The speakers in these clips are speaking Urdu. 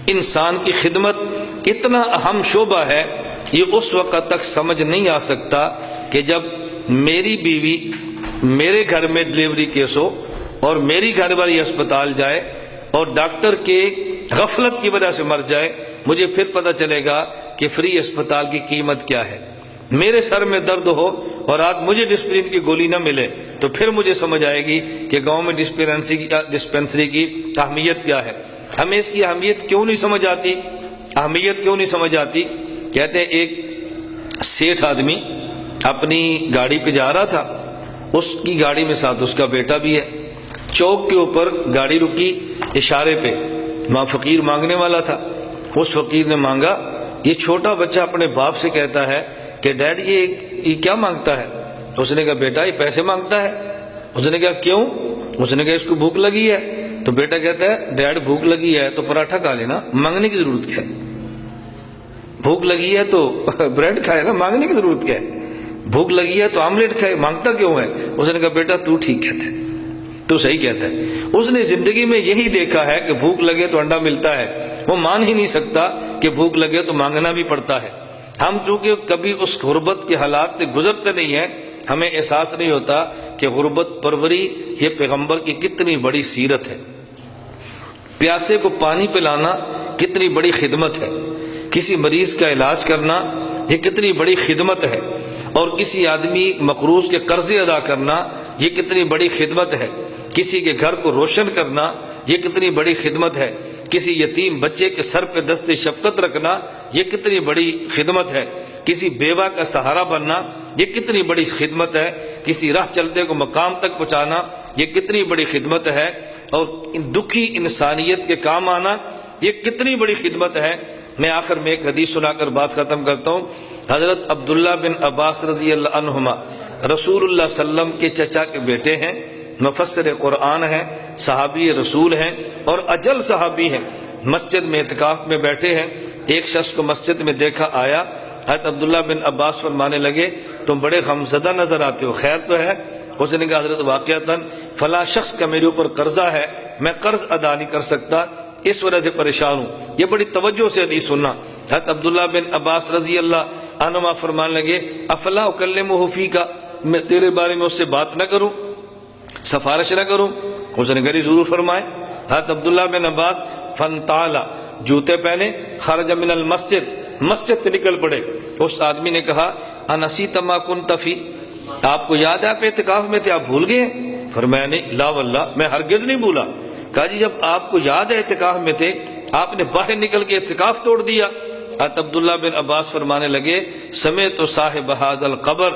انسان کی خدمت اتنا اہم شعبہ ہے، یہ اس وقت تک سمجھ نہیں آ سکتا کہ جب میری بیوی میرے گھر میں ڈلیوری کیس ہو اور میری گھر والی اسپتال جائے اور ڈاکٹر کے غفلت کی وجہ سے مر جائے، مجھے پھر پتہ چلے گا کہ فری اسپتال کی قیمت کیا ہے۔ میرے سر میں درد ہو اور آج مجھے ڈسپلن کی گولی نہ ملے تو پھر مجھے سمجھ آئے گی کہ گاؤں میں ڈسپینسری کی اہمیت کیا ہے۔ ہمیں اس کی اہمیت کیوں نہیں سمجھ آتی؟ اہمیت کیوں نہیں سمجھ آتی؟ کہتے ہیں ایک سیٹھ آدمی اپنی گاڑی پہ جا رہا تھا، اس کی گاڑی میں ساتھ اس کا بیٹا بھی ہے۔ چوک کے اوپر گاڑی رکی اشارے پہ، وہاں فقیر مانگنے والا تھا۔ اس فقیر نے مانگا۔ یہ چھوٹا بچہ اپنے باپ سے کہتا ہے کہ ڈیڈ یہ کیا مانگتا ہے؟ اس نے کہا بیٹا یہ پیسے مانگتا ہے۔ اس نے کہا کیوں؟ اس نے کہا اس کو بھوک لگی ہے۔ تو بیٹا کہتا ہے ڈیڈ بھوک لگی ہے تو پراٹھا کھا لینا، مانگنے کی ضرورت کیا ہے؟ بھوک لگی ہے تو بریڈ کھائے نا، مانگنے کی ضرورت کیا ہے؟ بھوک لگی ہے تو آملیٹ کھائے، مانگتا کیوں ہے؟ اس نے کہا بیٹا تو ٹھیک کہتا ہے، تو صحیح کہتا ہے۔ اس نے زندگی میں یہی دیکھا ہے کہ بھوک لگے تو انڈا ملتا ہے، وہ مان ہی نہیں سکتا کہ بھوک لگے تو مانگنا بھی پڑتا ہے۔ ہم چونکہ کبھی اس غربت کے حالات سے گزرتے نہیں ہیں، ہمیں احساس نہیں ہوتا کہ غربت پروری یہ پیغمبر کی کتنی بڑی سیرت ہے۔ پیاسے کو پانی پلانا کتنی بڑی خدمت ہے، کسی مریض کا علاج کرنا یہ کتنی بڑی خدمت ہے، اور کسی آدمی مقروض کے قرضے ادا کرنا یہ کتنی بڑی خدمت ہے، کسی کے گھر کو روشن کرنا یہ کتنی بڑی خدمت ہے، کسی یتیم بچے کے سر پہ دست شفقت رکھنا یہ کتنی بڑی خدمت ہے، کسی بیوہ کا سہارا بننا یہ کتنی بڑی خدمت ہے، کسی راہ چلتے کو مقام تک پہنچانا یہ کتنی بڑی خدمت ہے، اور دکھی انسانیت کے کام آنا یہ کتنی بڑی خدمت ہے۔ میں آخر میں ایک حدیث سنا کر بات ختم کرتا ہوں۔ حضرت عبداللہ بن عباس رضی اللہ عنہما رسول اللہ صلی اللہ علیہ وسلم کے چچا کے بیٹے ہیں، مفسر قرآن ہیں، صحابی رسول ہیں اور اجل صحابی ہیں۔ مسجد میں اعتکاف میں بیٹھے ہیں، ایک شخص کو مسجد میں دیکھا آیا۔ حضرت عبداللہ بن عباس فرمانے لگے تم بڑے غمزدہ نظر آتے ہو، خیر تو ہے؟ اس نے کہا حضرت واقعتاً فلاں شخص کا میرے اوپر قرضہ ہے، میں قرض ادا نہیں کر سکتا، اس وجہ سے پریشان ہوں۔ یہ بڑی توجہ سے حدیث سننا۔ حضرت عبداللہ بن عباس رضی اللہ عنہما فرمانے لگے افلا اکلمہ فیک، میں تیرے بارے میں اس سے بات نہ کروں، سفارش نہ کروں؟ اس نے کہا ضرور فرمائے۔ حضرت عبداللہ بن عباس فانطالا، جوتے پہنے، خرج من المسجد، مسجد سے نکل پڑے۔ اس آدمی نے کہا انسیت ما کنت فی، آپ کو یاد ہے آپ اعتکاف میں تھے، آپ بھول گئے؟ فرمایا نہیں، لا واللہ میں ہرگز نہیں بھولا۔ کہا جی جب آپ کو یاد ہے اعتکاف میں تھے، آپ نے باہر نکل کے اعتکاف توڑ دیا۔ حضرت عبداللہ بن عباس فرمانے لگے سمعت صاحب ھذا القبر،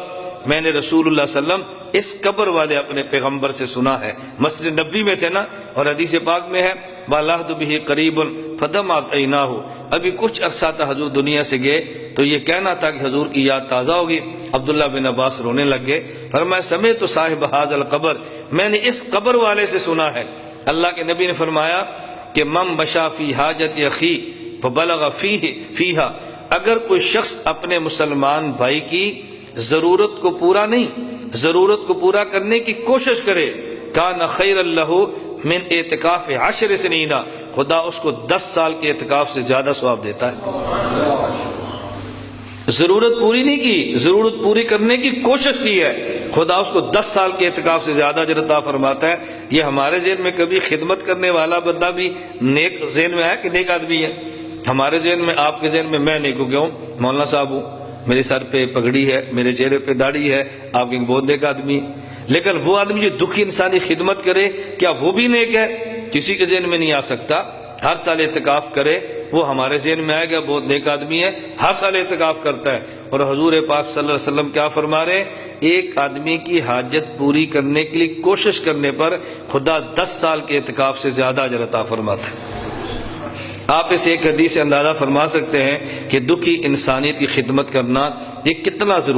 میں نے رسول اللہ صلی اللہ علیہ وسلم اس قبر والے اپنے پیغمبر سے سنا ہے۔ مسجد نبوی میں تھے نا، اور حدیث پاک میں ہے وَاللَّهُ بِهِ قَرِيبٌ فَدَمَعَتْ عَيْنَاهُ، ابھی کچھ عرصہ تھا حضور دنیا سے گئے تو یہ کہنا تھا کہ حضور کی یاد تازہ ہوگی۔ عبداللہ بن عباس رونے لگ گئے، فرمایا سمعت صاحب ھذا القبر، میں نے اس قبر والے سے سنا ہے۔ اللہ کے نبی نے فرمایا کہ من بشا فی حاجت اخی فبلغ فیہا، اگر کوئی شخص اپنے مسلمان بھائی کی ضرورت کو پورا نہیں، ضرورت کو پورا کرنے کی کوشش کرے، کان خیر لہ من اعتکاف 10 سنین، خدا اس کو 10 سال کے اعتکاف سے زیادہ ثواب دیتا ہے۔ ضرورت پوری نہیں کی، ضرورت پوری کرنے کی کوشش کی ہے، خدا اس کو 10 سال کے اعتکاف سے زیادہ اجر عطا فرماتا ہے۔ یہ ہمارے ذہن میں کبھی خدمت کرنے والا بندہ بھی نیک ذہن میں ہے کہ نیک آدمی ہے؟ ہمارے ذہن میں، آپ کے ذہن میں میں نیک ہو گیا ہوں، مولانا صاحب ہوں، میرے سر پہ پگڑی ہے، میرے چہرے پہ داڑھی ہے، آپ کے بہت نیک آدمی ہے۔ لیکن وہ آدمی جو دکھی انسانی خدمت کرے کیا وہ بھی نیک ہے؟ کسی کے ذہن میں نہیں آ سکتا۔ ہر سال اعتکاف کرے وہ ہمارے ذہن میں آئے گا بہت نیک آدمی ہے، ہر سال اعتکاف کرتا ہے۔ اور حضور پاک صلی اللہ علیہ وسلم کیا فرما رہے ہیں؟ ایک آدمی کی حاجت پوری کرنے کے لیے کوشش کرنے پر خدا 10 سال کے اعتکاف سے زیادہ اجر عطا فرماتا ہے۔ آپ اس ایک حدیث سے اندازہ فرما سکتے ہیں کہ دکھی انسانیت کی خدمت کرنا یہ کتنا ضروری